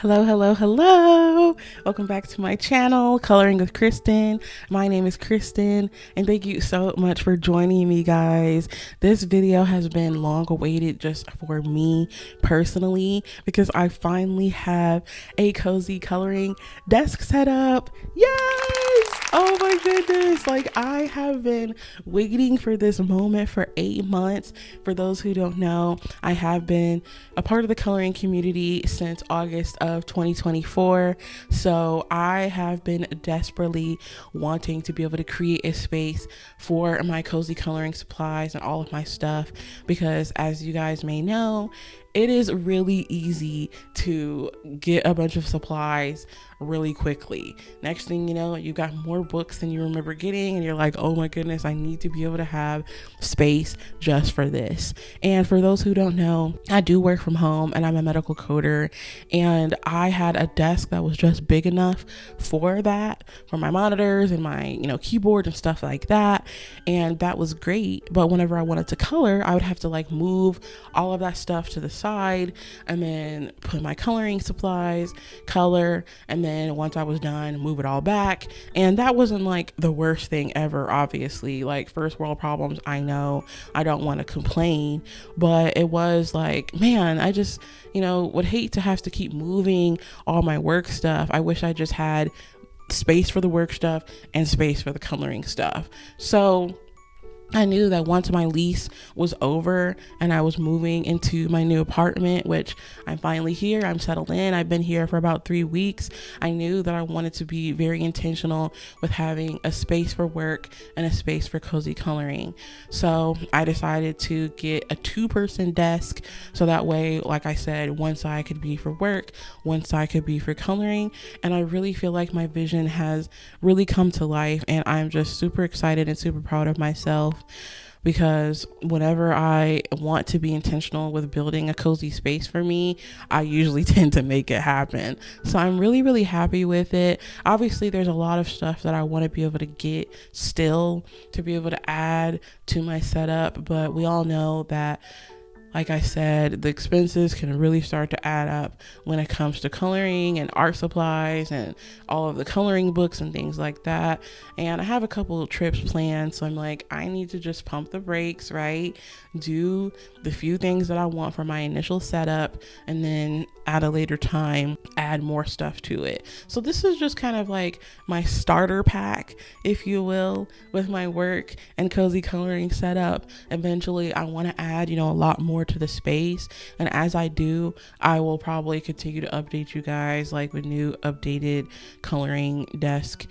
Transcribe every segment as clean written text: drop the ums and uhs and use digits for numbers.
Hello. Welcome back to my channel, Coloring with Kristen. My name is Kristen, and thank you so much for joining me, guys. This video has been long awaited just for me personally, because I finally have a cozy coloring desk set up. Yes! Oh my goodness. Like, I have been waiting for this moment for 8 months. For those who don't know, I have been a part of the coloring community since August of 2024. So I have been desperately wanting to be able to create a space for my cozy coloring supplies and all of my stuff, because as you guys may know, it is really easy to get a bunch of supplies really quickly. Next thing you know, you got more books than you remember getting, and you're like, oh my goodness, I need to be able to have space just for this. And for those who don't know, I do work from home and I'm a medical coder, and I had a desk that was just big enough for that, for my monitors and my keyboard and stuff like that, and that was great. But whenever I wanted to color, I would have to like move all of that stuff to the side and then put my coloring supplies, color, and then once I was done, move it all back. And that wasn't like the worst thing ever, obviously. Like, first world problems, I know, I don't want to complain, but it was like, man, I just would hate to have to keep moving all my work stuff. I wish I just had space for the work stuff and space for the coloring stuff. So I knew that once my lease was over and I was moving into my new apartment, which I'm finally here, I'm settled in, I've been here for about 3 weeks, I knew that I wanted to be very intentional with having a space for work and a space for cozy coloring. So I decided to get a 2-person desk, so that way, like I said, one side could be for work, one side could be for coloring. And I really feel like my vision has really come to life, and I'm just super excited and super proud of myself, because whenever I want to be intentional with building a cozy space for me, I usually tend to make it happen. So I'm really happy with it. Obviously, there's a lot of stuff that I want to be able to get still to be able to add to my setup, but we all know that, like I said, the expenses can really start to add up when it comes to coloring and art supplies and all of the coloring books and things like that. And I have a couple of trips planned, so I'm like, I need to just pump the brakes, right? Do the few things that I want for my initial setup, and then at a later time, add more stuff to it. So this is just kind of like my starter pack, if you will, with my work and cozy coloring setup. Eventually, I want to add, a lot more to the space, and as I do, I will probably continue to update you guys like with new updated coloring desk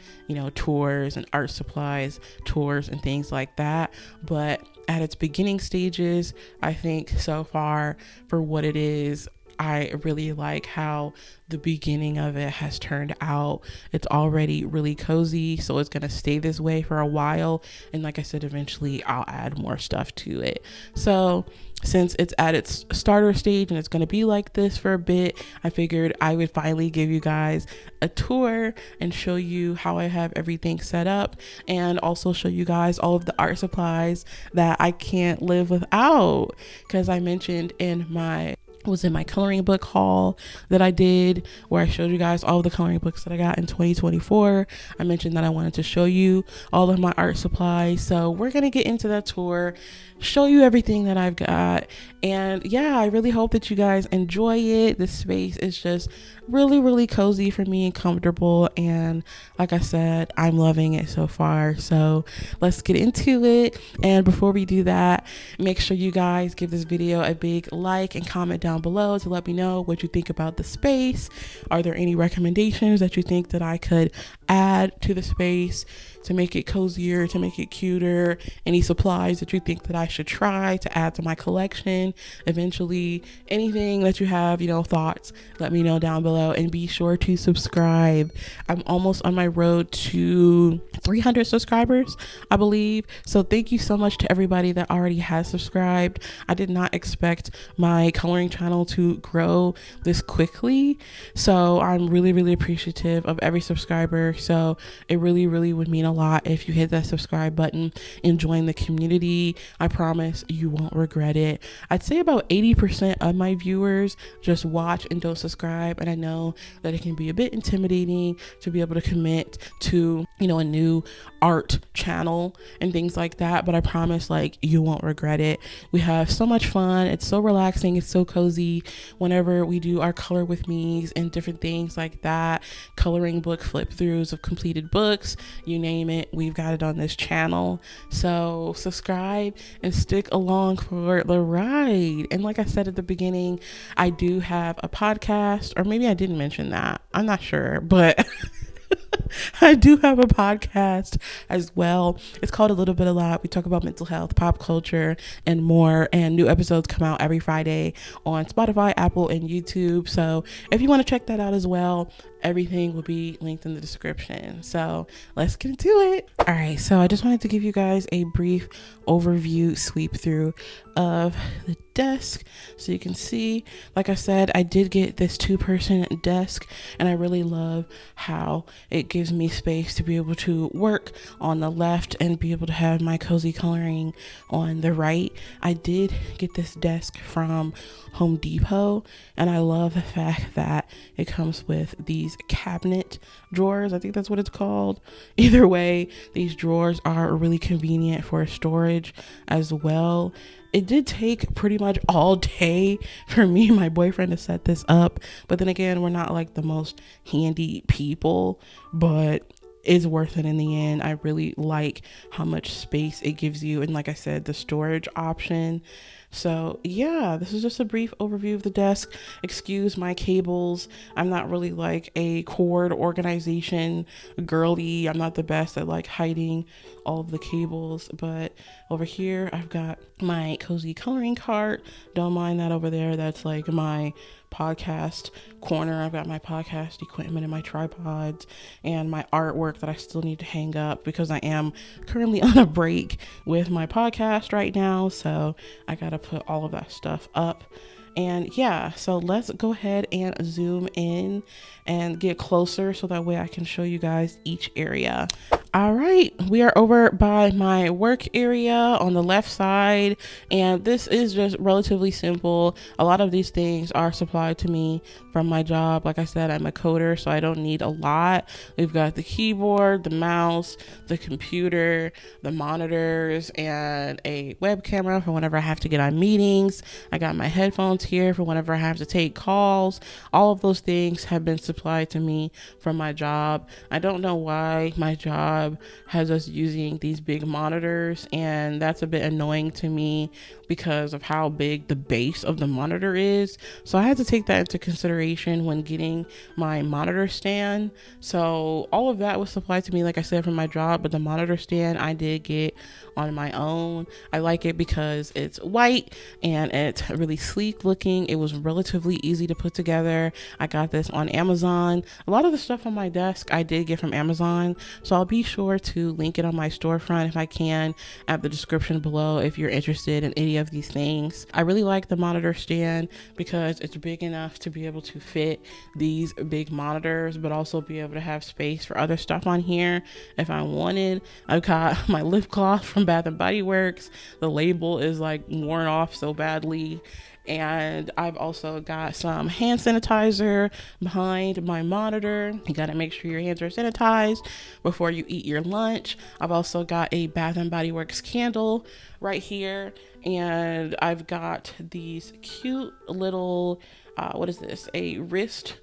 tours and art supplies tours and things like that. But at its beginning stages, I think so far, for what it is, I really like how the beginning of it has turned out. It's already really cozy, so it's going to stay this way for a while. And like I said, eventually I'll add more stuff to it. So since it's at its starter stage and it's going to be like this for a bit, I figured I would finally give you guys a tour and show you how I have everything set up, and also show you guys all of the art supplies that I can't live without. Because I mentioned in my coloring book haul that I did, where I showed you guys all of the coloring books that I got in 2024. I mentioned that I wanted to show you all of my art supplies. So we're going to get into that tour, show you everything that I've got. And yeah, I really hope that you guys enjoy it. The space is just really cozy for me and comfortable. And like I said, I'm loving it so far. So let's get into it. And before we do that, make sure you guys give this video a big like and comment down below to let me know what you think about the space. Are there any recommendations that you think that I could add to the space to make it cozier, to make it cuter? Any supplies that you think that I should try to add to my collection eventually? Anything that you have, thoughts, let me know down below, and be sure to subscribe. I'm almost on my road to 300 subscribers, I believe. So thank you so much to everybody that already has subscribed. I did not expect my coloring channel to grow this quickly. So I'm really appreciative of every subscriber. So it really would mean a lot if you hit that subscribe button and join the community. I promise you won't regret it. I'd say about 80% of my viewers just watch and don't subscribe, and I know that it can be a bit intimidating to be able to commit to, you know, a new art channel and things like that, but I promise like you won't regret it. We have so much fun. It's so relaxing. It's so cozy whenever we do our color with me's and different things like that, coloring book flip throughs of completed books, you name it, we've got it on this channel. So subscribe and stick along for the ride. And like I said at the beginning, I do have a podcast, or maybe I didn't mention that, I'm not sure, but I do have a podcast as well. It's called A Little Bit of Lot. We talk about mental health, pop culture, and more. And new episodes come out every Friday on Spotify, Apple, and YouTube. So if you want to check that out as well, everything will be linked in the description. So let's get into it. All right. So I just wanted to give you guys a brief overview sweep through of the desk so you can see. Like I said, I did get this 2-person desk, and I really love how it gives me space to be able to work on the left and be able to have my cozy coloring on the right. I did get this desk from Home Depot, and I love the fact that it comes with these cabinet drawers. I think that's what it's called. Either way, these drawers are really convenient for storage as well. It did take pretty much all day for me and my boyfriend to set this up, but then again, we're not like the most handy people, but it's worth it in the end. I really like how much space it gives you, and like I said, the storage option. So yeah, this is just a brief overview of the desk. Excuse my cables. I'm not really like a cord organization girly. I'm not the best at like hiding all of the cables, but over here I've got my cozy coloring cart. Don't mind that over there. That's like my podcast corner. I've got my podcast equipment and my tripods and my artwork that I still need to hang up because I am currently on a break with my podcast right now. So I gotta put all of that stuff up. And yeah, so let's go ahead and zoom in and get closer so that way I can show you guys each area. All right, we are over by my work area on the left side, and this is just relatively simple. A lot of these things are supplied to me from my job. Like I said, I'm a coder, so I don't need a lot. We've got the keyboard, the mouse, the computer, the monitors, and a web camera for whenever I have to get on meetings. I got my headphones here for whenever I have to take calls. All of those things have been supplied to me from my job. I don't know why my job has us using these big monitors, and that's a bit annoying to me because of how big the base of the monitor is. So I had to take that into consideration when getting my monitor stand. So all of that was supplied to me, like I said, from my job, but the monitor stand I did get on my own. I like it because it's white and it's really sleek looking. It was relatively easy to put together. I got this on Amazon. A lot of the stuff on my desk I did get from Amazon, so I'll be sure to link it on my storefront if I can at the description below if you're interested in any of these things. I really like the monitor stand because it's big enough to be able to fit these big monitors, but also be able to have space for other stuff on here if I wanted. I've got my lip gloss from Bath and Body Works. The label is like worn off so badly. And I've also got some hand sanitizer behind my monitor. You gotta make sure your hands are sanitized before you eat your lunch. I've also got a Bath and Body Works candle right here. And I've got these cute little, what is this? A wrist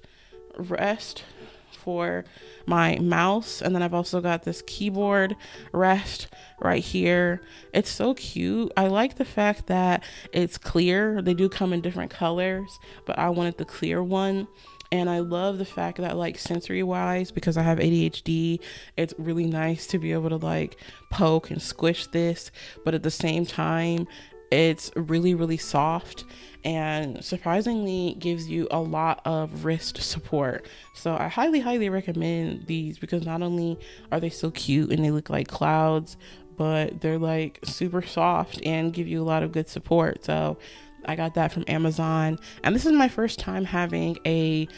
rest for my mouse, and then I've also got this keyboard rest right here. It's so cute. I like the fact that it's clear. They do come in different colors, but I wanted the clear one. And I love the fact that, like, sensory wise, because I have ADHD, it's really nice to be able to like poke and squish this, but at the same time it's really soft and surprisingly gives you a lot of wrist support. So I highly recommend these because not only are they so cute and they look like clouds, but they're like super soft and give you a lot of good support. So I got that from Amazon, and this is my first time having a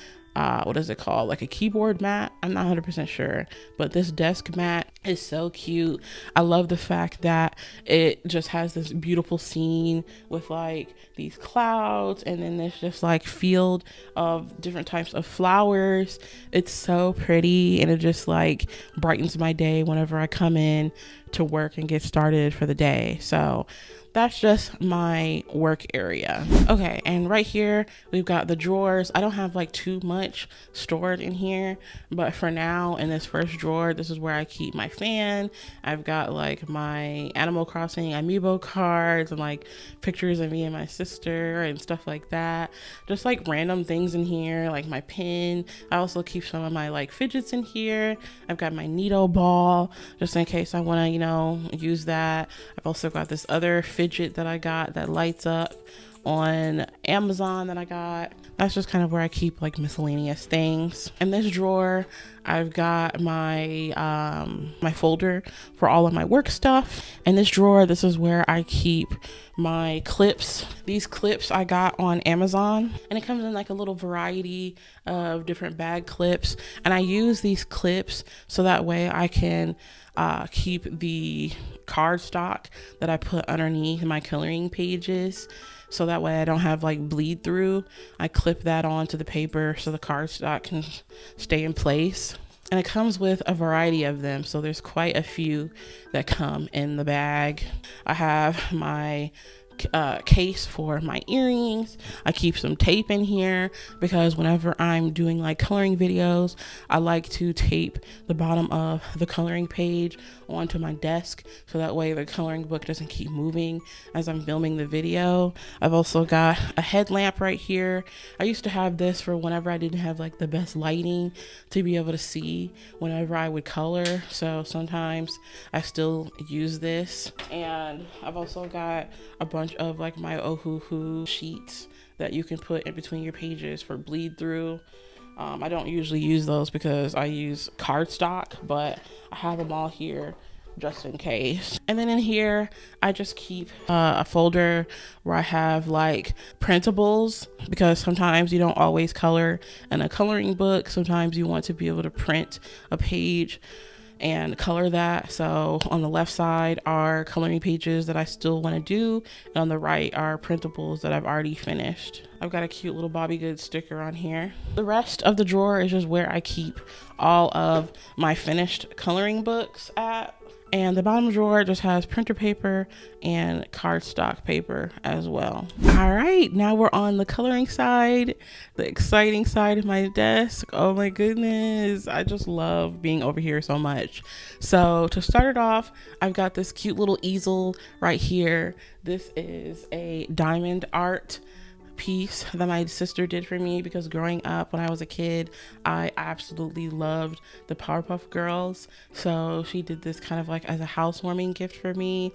what is it called, like a keyboard mat. I'm not 100% sure, but this desk mat is so cute. I love the fact that it just has this beautiful scene with like these clouds, and then there's just like field of different types of flowers. It's so pretty, and it just like brightens my day whenever I come in to work and get started for the day. So that's just my work area. Okay, and right here we've got the drawers. I don't have like too much stored in here, but for now, in this first drawer, this is where I keep my fan. I've got like my Animal Crossing amiibo cards and like pictures of me and my sister and stuff like that. Just like random things in here, like my pen. I also keep some of my like fidgets in here. I've got my Neato ball just in case I want to, you know, use that. I've also got this other fidget that I got that lights up on Amazon that I got. That's just kind of where I keep like miscellaneous things. In this drawer, I've got my my folder for all of my work stuff. In this drawer, this is where I keep my clips. These clips I got on Amazon, and it comes in like a little variety of different bag clips. And I use these clips so that way I can keep the cardstock that I put underneath my coloring pages, so that way I don't have like bleed through. I clip that onto the paper so the cardstock can stay in place. And it comes with a variety of them, so there's quite a few that come in the bag. I have my case for my earrings. I keep some tape in here because whenever I'm doing like coloring videos, I like to tape the bottom of the coloring page onto my desk so that way the coloring book doesn't keep moving as I'm filming the video. I've also got a headlamp right here. I used to have this for whenever I didn't have like the best lighting to be able to see whenever I would color, so sometimes I still use this. And I've also got a bunch of like my ohuhu sheets that you can put in between your pages for bleed through. I don't usually use those because I use cardstock, but I have them all here just in case. And then in here, I just keep a folder where I have like printables, because sometimes you don't always color in a coloring book. Sometimes you want to be able to print a page and color that. So on the left side are coloring pages that I still want to do, and on the right are printables that I've already finished. I've got a cute little Bobby Good sticker on here. The rest of the drawer is just where I keep all of my finished coloring books at. And the bottom drawer just has printer paper and cardstock paper as well. All right, now we're on the coloring side, the exciting side of my desk. Oh my goodness, I just love being over here so much. So to start it off, I've got this cute little easel right here. This is a diamond art piece that my sister did for me, because growing up when I was a kid, I absolutely loved the Powerpuff Girls. So she did this kind of like as a housewarming gift for me.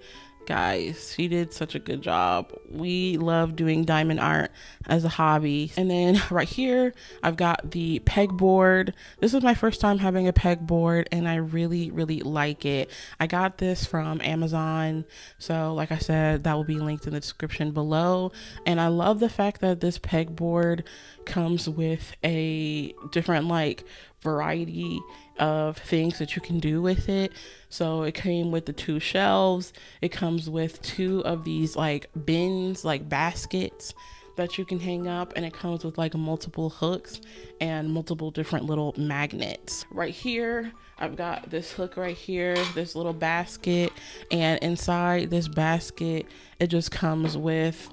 Guys, she did such a good job. We love doing diamond art as a hobby. And then right here, I've got the pegboard. This is my first time having a pegboard, and I really, really like it. I got this from Amazon. So like I said, that will be linked in the description below. And I love the fact that this pegboard comes with a different like variety of things that you can do with it. So it came with the 2 shelves. It comes with 2 of these like bins, like baskets that you can hang up, and it comes with like multiple hooks and multiple different little magnets. Right here, I've got this hook right here, this little basket, and inside this basket, it just comes with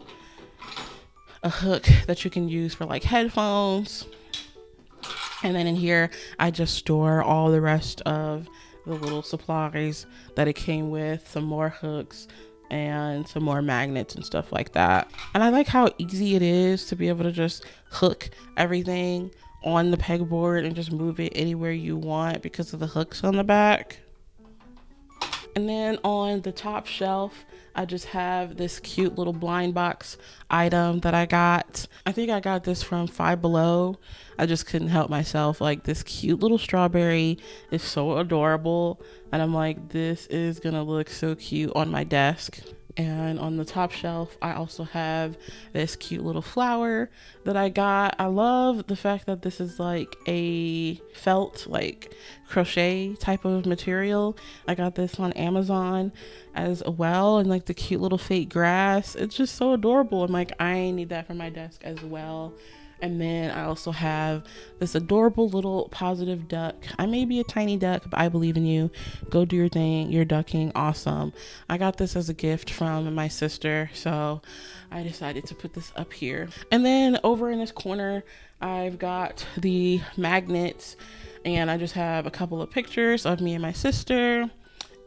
a hook that you can use for like headphones. And then in here, I just store all the rest of the little supplies that it came with, some more hooks and some more magnets and stuff like that. And I like how easy it is to be able to just hook everything on the pegboard and just move it anywhere you want because of the hooks on the back. And then on the top shelf, I just have this cute little blind box item that I got. I think I got this from Five Below. I just couldn't help myself. Like, this cute little strawberry is so adorable. And I'm like, this is gonna look so cute on my desk. And on the top shelf, I also have this cute little flower that I got. I love the fact that this is like a felt, like crochet type of material. I got this on Amazon as well, and like the cute little fake grass. It's just so adorable. I'm like, I need that for my desk as well. And then I also have this adorable little positive duck. I may be a tiny duck, but I believe in you. Go do your thing. You're ducking awesome. I got this as a gift from my sister, so I decided to put this up here. And then over in this corner, I've got the magnets, and I just have a couple of pictures of me and my sister.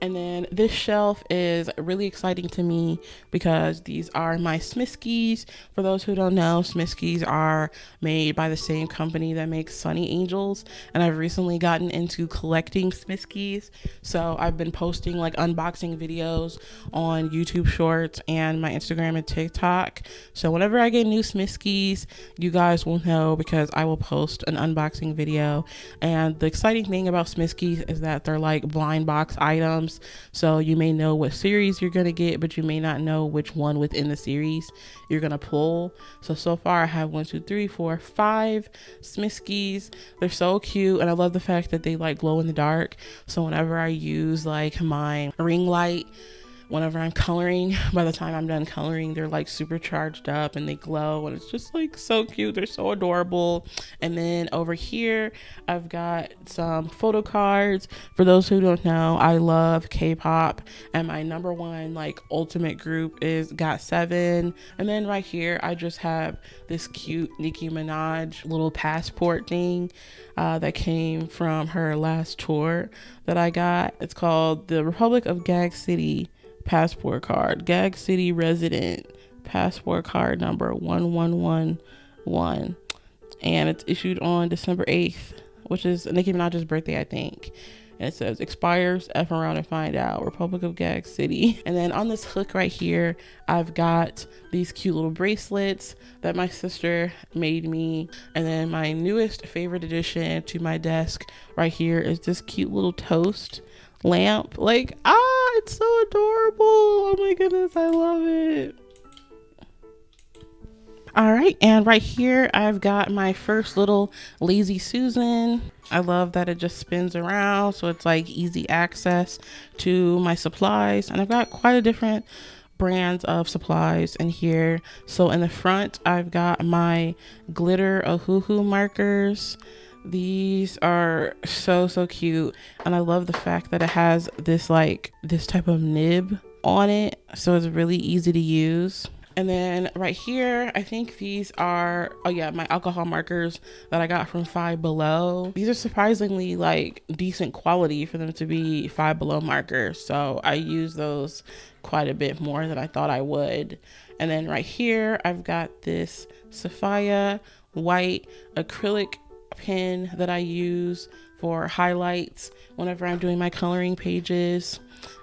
And then this shelf is really exciting to me because these are my Smiskies. For those who don't know, Smiskies are made by the same company that makes Sunny Angels. And I've recently gotten into collecting Smiskies. So I've been posting like unboxing videos on YouTube Shorts and my Instagram and TikTok. So whenever I get new Smiskies, you guys will know because I will post an unboxing video. And the exciting thing about Smiskies is that they're like blind box items. So you may know what series you're going to get, but you may not know which one within the series you're going to pull. So far I have 1, 2, 3, 4, 5 Smiskies. They're so cute. And I love the fact that they like glow in the dark. So whenever I use like my ring light, whenever I'm coloring, by the time I'm done coloring, they're like super charged up and they glow, and it's just like so cute. They're so adorable. And then over here, I've got some photo cards. For those who don't know, I love K-pop, and my number one like ultimate group is GOT7. And then right here, I just have this cute Nicki Minaj little passport thing that came from her last tour that I got. It's called the Republic of Gag City passport card, Gag City resident passport card number 1111, and it's issued on December 8th, which is Nicki Minaj's birthday, I think. And it says expires, F around and find out, Republic of Gag City. And then on this hook right here, I've got these cute little bracelets that my sister made me. And then my newest favorite addition to my desk right here is this cute little toast lamp. Like, it's so adorable. Oh my goodness, I love it. All right, and right here I've got my first little Lazy Susan. I love that it just spins around, so it's like easy access to my supplies. And I've got quite a different brands of supplies in here. So in the front, I've got my glitter ohuhu markers. These are so cute, and I love the fact that it has this type of nib on it, so it's really easy to use. And then right here, I think these are, oh yeah, my alcohol markers that I got from Five Below. These are surprisingly like decent quality for them to be Five Below markers, so I use those quite a bit more than I thought I would. And then right here, I've got this Sophia white acrylic pen that I use for highlights whenever I'm doing my coloring pages.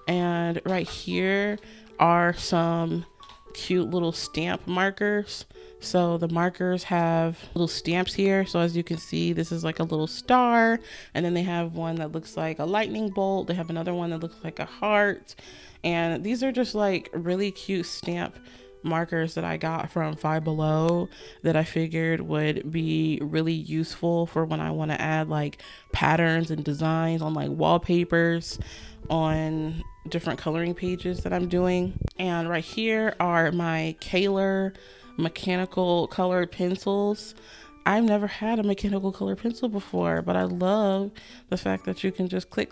And right here are some cute little stamp markers. So the markers have little stamps here. So as you can see, this is like a little star, and then they have one that looks like a lightning bolt. They have another one that looks like a heart, and these are just like really cute stamp markers that I got from Five Below that I figured would be really useful for when I want to add like patterns and designs on like wallpapers on different coloring pages that I'm doing. And right here are my Kaler mechanical colored pencils. I've never had a mechanical color pencil before, but I love the fact that you can just click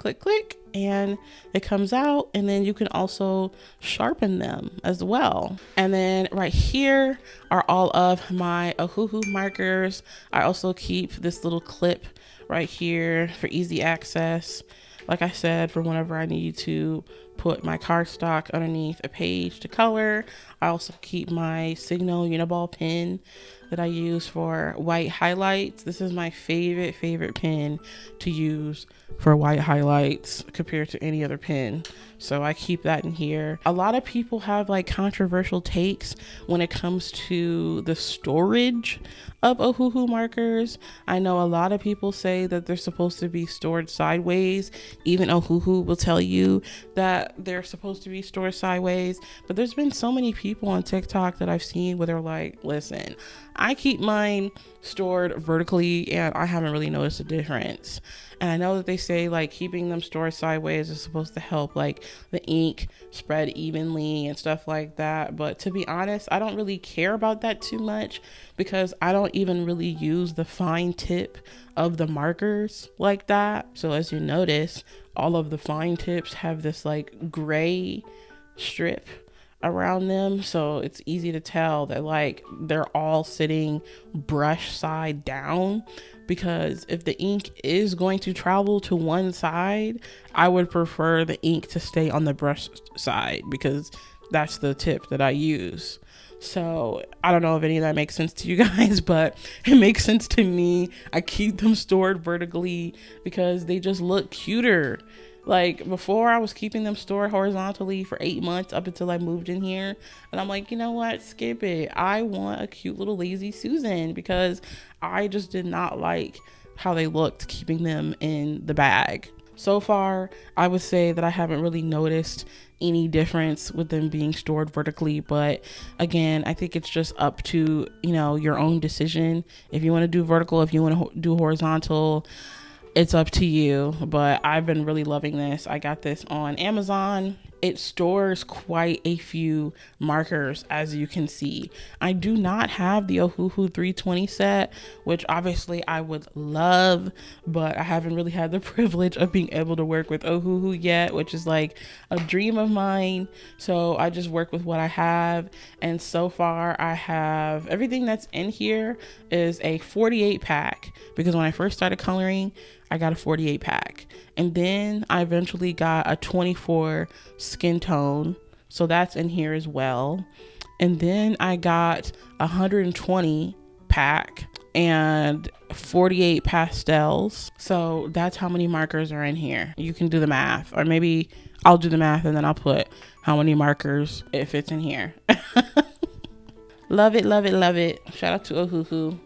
and it comes out, and then you can also sharpen them as well. And then right here are all of my ohuhu markers. I also keep this little clip right here for easy access, like I said, for whenever I need to put my cardstock underneath a page to color. I also keep my Signal Uniball pen that I use for white highlights. This is my favorite pen to use for white highlights compared to any other pen. So I keep that in here. A lot of people have like controversial takes when it comes to the storage of ohuhu markers. I know a lot of people say that they're supposed to be stored sideways. Even ohuhu will tell you that they're supposed to be stored sideways. But there's been so many people on TikTok that I've seen where they're like, listen, I keep mine stored vertically and I haven't really noticed a difference. And I know that they say like keeping them stored sideways is supposed to help like the ink spread evenly and stuff like that. But to be honest, I don't really care about that too much because I don't even really use the fine tip of the markers like that. So as you notice, all of the fine tips have this like gray strip around them, so it's easy to tell that like they're all sitting brush side down, because if the ink is going to travel to one side, I would prefer the ink to stay on the brush side because that's the tip that I use. So I don't know if any of that makes sense to you guys, but it makes sense to me. I keep them stored vertically because they just look cuter. Like before, I was keeping them stored horizontally for 8 months up until I moved in here. And I'm like, you know what? Skip it. I want a cute little lazy Susan because I just did not like how they looked keeping them in the bag. So far, I would say that I haven't really noticed any difference with them being stored vertically. But again, I think it's just up to, you know, your own decision. If you want to do vertical, if you want to do horizontal, it's up to you. But I've been really loving this. I got this on Amazon. It stores quite a few markers, as you can see. I do not have the ohuhu 320 set, which obviously I would love, but I haven't really had the privilege of being able to work with ohuhu yet, which is like a dream of mine. So I just work with what I have, and so far I have everything that's in here is a 48 pack, because when I first started coloring, I got a 48 pack, and then I eventually got a 24 skin tone, so that's in here as well. And then I got 120 pack and 48 pastels, so that's how many markers are in here. You can do the math, or maybe I'll do the math and then I'll put how many markers it fits in here. Love it, love it, love it. Shout out to ohuhu.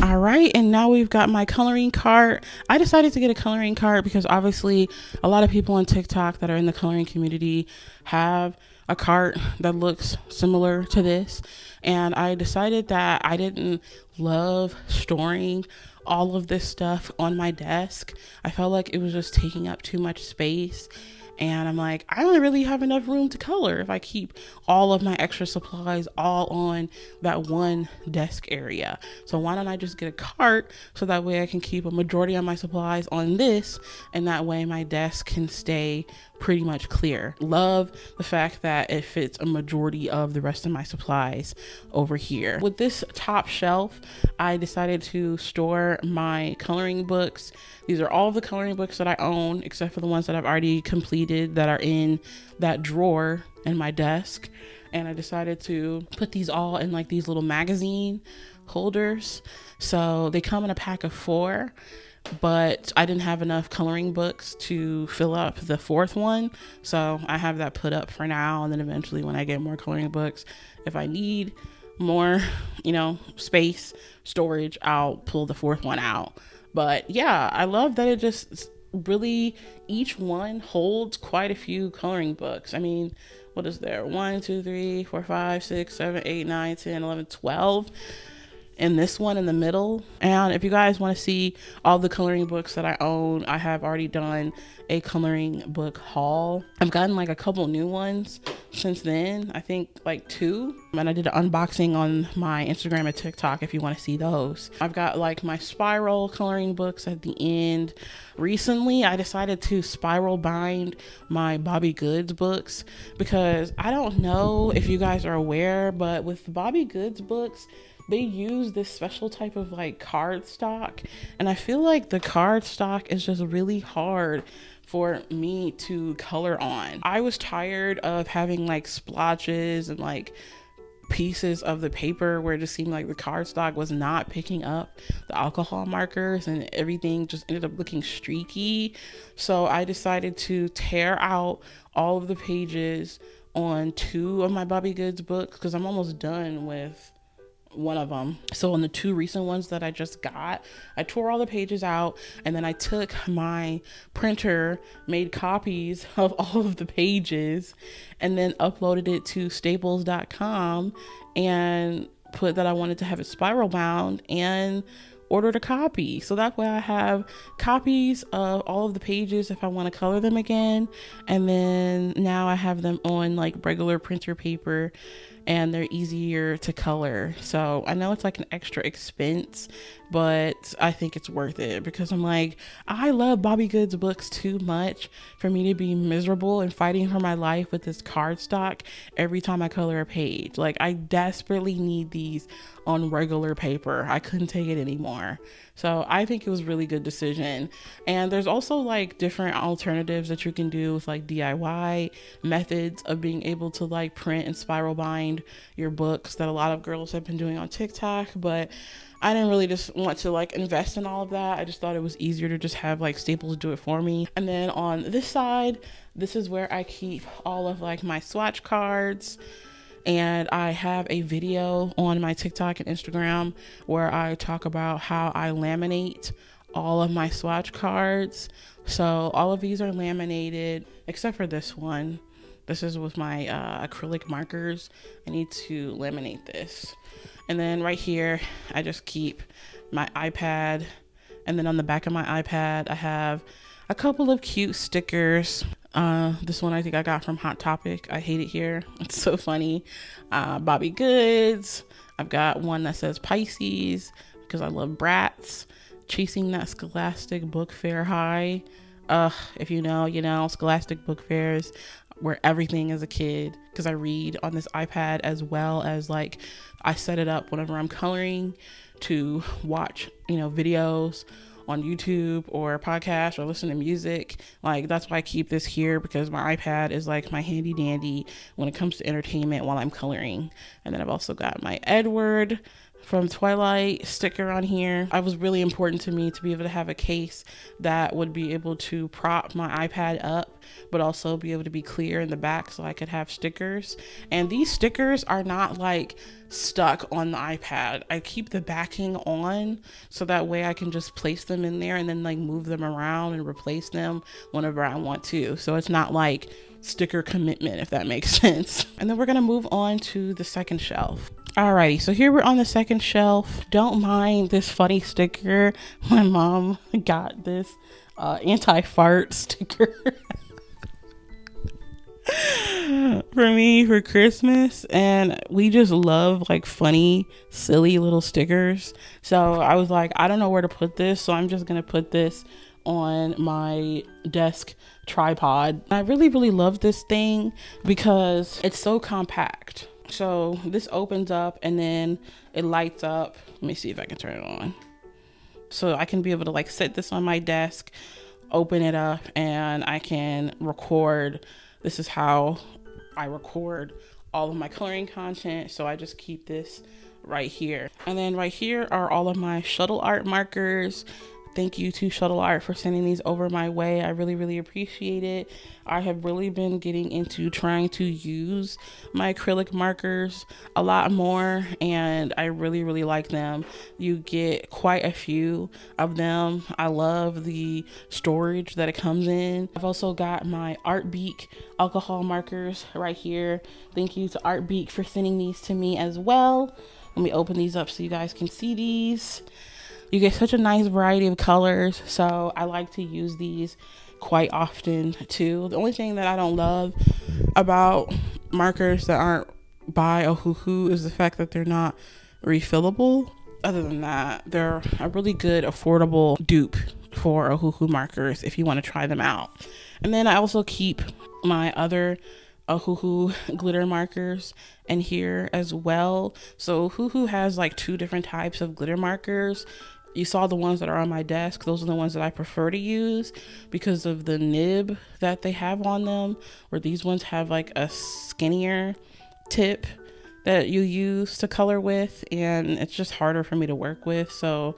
All right, and now we've got my coloring cart. I decided to get a coloring cart because obviously a lot of people on TikTok that are in the coloring community have a cart that looks similar to this, and I decided that I didn't love storing all of this stuff on my desk. I felt like it was just taking up too much space. And I'm like, I don't really have enough room to color if I keep all of my extra supplies all on that one desk area. So why don't I just get a cart so that way I can keep a majority of my supplies on this, and that way my desk can stay pretty much clear. Love the fact that it fits a majority of the rest of my supplies over here. With this top shelf, I decided to store my coloring books. These are all the coloring books that I own, except for the ones that I've already completed that are in that drawer in my desk. And I decided to put these all in like these little magazine holders. So they come in a pack of 4, but I didn't have enough coloring books to fill up the 4th one. So I have that put up for now. And then eventually when I get more coloring books, if I need more, you know, space, storage, I'll pull the 4th one out. But yeah, I love that it just really, each one holds quite a few coloring books. I mean, what is there? 1, 2, 3, 4, 5, 6, 7, 8, 9, 10, 11, 12. And this one in the middle. And if you guys want to see all the coloring books that I own, I have already done a coloring book haul. I've gotten like a couple new ones since then, I think like 2, and I did an unboxing on my Instagram and TikTok if you want to see those. I've got like my spiral coloring books at the end. Recently I decided to spiral bind my Bobby Goods books, because I don't know if you guys are aware, but with Bobby Goods books, they use this special type of like card stock, and I feel like the card stock is just really hard for me to color on. I was tired of having like splotches and like pieces of the paper where it just seemed like the cardstock was not picking up the alcohol markers and everything just ended up looking streaky. So I decided to tear out all of the pages on 2 of my Bobby Goods books because I'm almost done with one of them. So on the 2 recent ones that I just got, I tore all the pages out, and then I took my printer, made copies of all of the pages, and then uploaded it to staples.com and put that I wanted to have it spiral bound and ordered a copy. So that way I have copies of all of the pages if I want to color them again. And then now I have them on like regular printer paper and they're easier to color. So I know it's like an extra expense, but I think it's worth it because I'm like, I love Bobby Goods books too much for me to be miserable and fighting for my life with this cardstock every time I color a page. Like, I desperately need these on regular paper. I couldn't take it anymore. So I think it was a really good decision. And there's also like different alternatives that you can do with like DIY methods of being able to like print and spiral bind your books that a lot of girls have been doing on TikTok, but I didn't really just want to like invest in all of that. I just thought it was easier to just have like Staples do it for me. And then on this side, this is where I keep all of like my swatch cards. And I have a video on my TikTok and Instagram where I talk about how I laminate all of my swatch cards. So all of these are laminated except for this one. This is with my acrylic markers. I need to laminate this. And then right here, I just keep my iPad. And then on the back of my iPad, I have a couple of cute stickers. This one I think I got from Hot Topic. I hate it here. It's so funny. Bobby Goods. I've got one that says Pisces because I love Bratz. Chasing that Scholastic Book Fair high. If you know, you know, Scholastic Book Fairs where everything is a kid, because I read on this iPad as well as like I set it up whenever I'm coloring to watch, you know, videos on YouTube or podcasts or listen to music. Like, that's why I keep this here, because my iPad is like my handy dandy when it comes to entertainment while I'm coloring. And then I've also got my Edward from Twilight sticker on here. It was really important to me to be able to have a case that would be able to prop my iPad up, but also be able to be clear in the back so I could have stickers. And these stickers are not like stuck on the iPad. I keep the backing on so that way I can just place them in there and then like move them around and replace them whenever I want to. So it's not like sticker commitment, if that makes sense. And then we're gonna move on to the second shelf. Alrighty, so here we're on the second shelf. Don't mind this funny sticker. My mom got this anti-fart sticker for me for Christmas, and we just love like funny, silly little stickers. So I was like, I don't know where to put this, so I'm just gonna put this on my desk tripod. I really love this thing because it's so compact. So this opens up and then it lights up. Let me see if I can turn it on. So I can be able to like set this on my desk, open it up, and I can record. This is how I record all of my coloring content. So I just keep this right here. And then right here are all of my shuttle art markers. Thank you to Shuttle Art for sending these over my way. I really appreciate it. I have really been getting into trying to use my acrylic markers a lot more, and I really like them. You get quite a few of them. I love the storage that it comes in. I've also got my Art Beak alcohol markers right here. Thank you to Art Beak for sending these to me as well. Let me open these up so you guys can see these. You get such a nice variety of colors, so I like to use these quite often too. The only thing that I don't love about markers that aren't by Ohuhu is the fact that they're not refillable. Other than that, they're a really good affordable dupe for Ohuhu markers if you want to try them out. And then I also keep my other Ohuhu glitter markers in here as well. So Ohuhu has like 2 different types of glitter markers. You saw the ones that are on my desk. Those are the ones that I prefer to use because of the nib that they have on them, where these ones have like a skinnier tip that you use to color with, and it's just harder for me to work with. So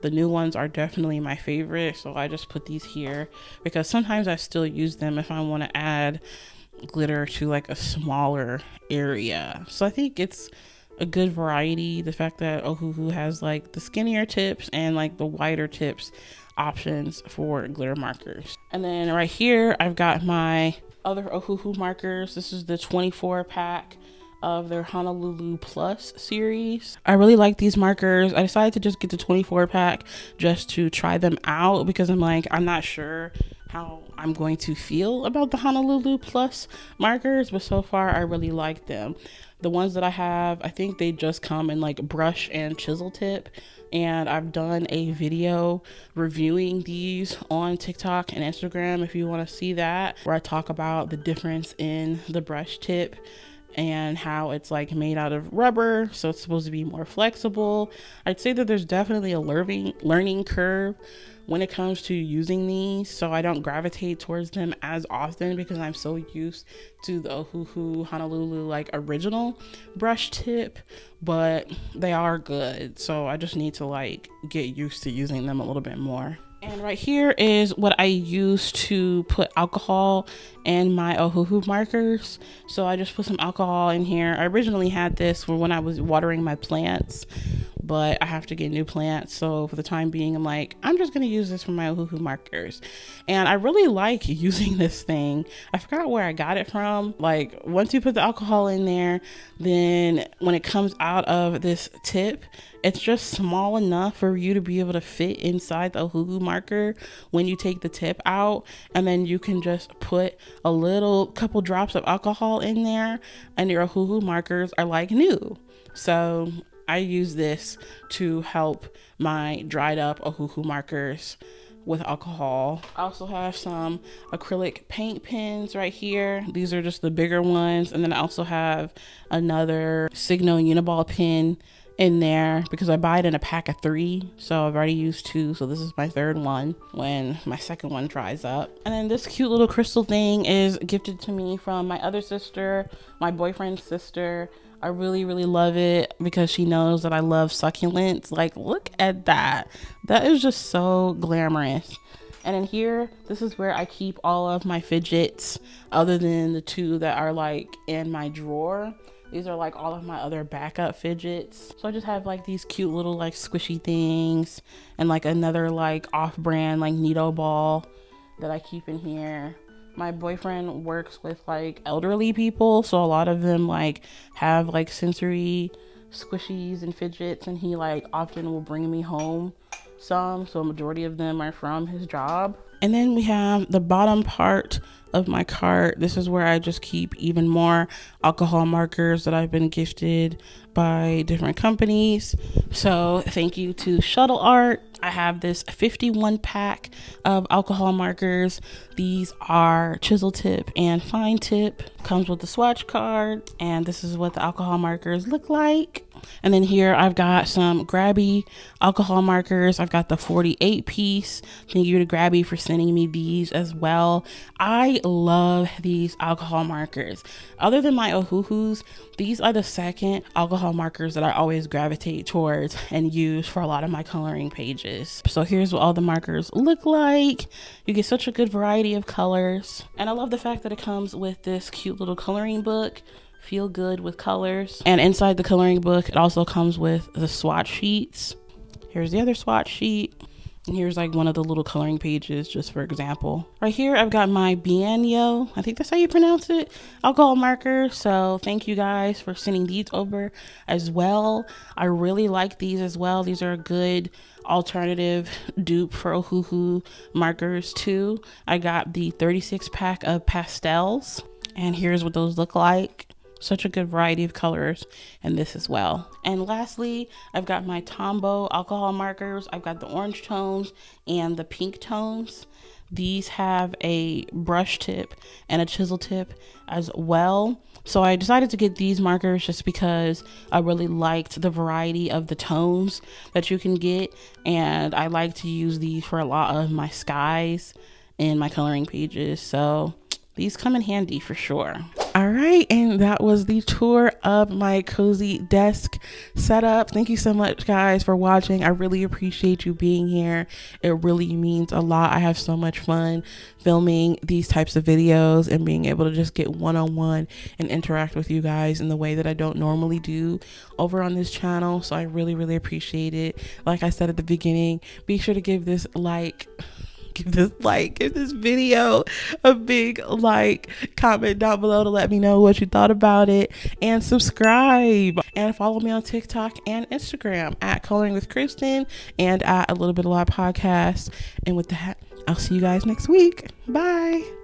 the new ones are definitely my favorite. So I just put these here because sometimes I still use them if I want to add glitter to like a smaller area. So I think it's a good variety. The fact that Ohuhu has like the skinnier tips and like the wider tips options for glitter markers. And then right here I've got my other Ohuhu markers. This is the 24 pack of their Honolulu Plus series. I really like these markers. I decided to just get the 24 pack just to try them out because I'm not sure how I'm going to feel about the Honolulu Plus markers, but so far I really like them. The ones that I have, I think they just come in like brush and chisel tip, and I've done a video reviewing these on TikTok and Instagram if you want to see that, where I talk about the difference in the brush tip and how it's like made out of rubber, so it's supposed to be more flexible. I'd say that there's definitely a learning curve when it comes to using these, so I don't gravitate towards them as often because I'm so used to the Ohuhu Honolulu like original brush tip, but they are good, so I just need to like get used to using them a little bit more. And right here is what I use to put alcohol in my Ohuhu markers. So I just put some alcohol in here. I originally had this for when I was watering my plants, but I have to get new plants. So for the time being, I'm just gonna use this for my Ohuhu markers. And I really like using this thing. I forgot where I got it from. Like once you put the alcohol in there, then when it comes out of this tip, it's just small enough for you to be able to fit inside the Ohuhu marker when you take the tip out, and then you can just put a couple drops of alcohol in there and your Ohuhu markers are like new. So I use this to help my dried up Ohuhu markers with alcohol. I also have some acrylic paint pens right here. These are just the bigger ones, and then I also have another Signo Uniball pen in there because I buy it in a pack of 3, so I've already used 2, so this is my 3rd one when my 2nd one dries up. And then this cute little crystal thing is gifted to me from my other sister, my boyfriend's sister. I really love it because she knows that I love succulents. Like, look at that. That is just so glamorous. And in here, this is where I keep all of my fidgets other than the 2 that are like in my drawer. These are like all of my other backup fidgets. So I just have like these cute little like squishy things and like another like off-brand like Neato ball that I keep in here. My boyfriend works with like elderly people, so a lot of them like have like sensory squishies and fidgets, and he like often will bring me home some, so a majority of them are from his job. And then we have the bottom part of my cart. This is where I just keep even more alcohol markers that I've been gifted by different companies. So thank you to Shuttle Art. I have this 51 pack of alcohol markers. These are chisel tip and fine tip. Comes with the swatch card, and this is what the alcohol markers look like. And then here I've got some Grabby alcohol markers. I've got the 48 piece. Thank you to Grabby for sending me these as well. I love these alcohol markers. Other than my Ohuhus, these are the second alcohol markers that I always gravitate towards and use for a lot of my coloring pages. So here's what all the markers look like. You get such a good variety of colors. And I love the fact that it comes with this cute little coloring book. Feel good with colors. And inside the coloring book, it also comes with the swatch sheets. Here's the other swatch sheet. And here's like one of the little coloring pages, just for example. Right here, I've got my Bienyo, I think that's how you pronounce it, alcohol marker. So thank you guys for sending these over as well. I really like these as well. These are a good alternative dupe for Ohuhu markers too. I got the 36 pack of pastels, and here's what those look like. Such a good variety of colors in this as well. And lastly, I've got my Tombow alcohol markers. I've got the orange tones and the pink tones. These have a brush tip and a chisel tip as well. So I decided to get these markers just because I really liked the variety of the tones that you can get. And I like to use these for a lot of my skies in my coloring pages. So these come in handy for sure. All right, and And that was the tour of my cozy desk setup. Thank you so much, guys, for watching. I really appreciate you being here. It really means a lot. I have so much fun filming these types of videos and being able to just get one-on-one and interact with you guys in the way that I don't normally do over on this channel. So I really, really appreciate it. Like I said at the beginning, be sure to give this video a big like, comment down below to let me know what you thought about it, and subscribe and follow me on TikTok and Instagram at coloringwithkristen and at a little bit of live podcast. And with that, I'll see you guys next week. Bye.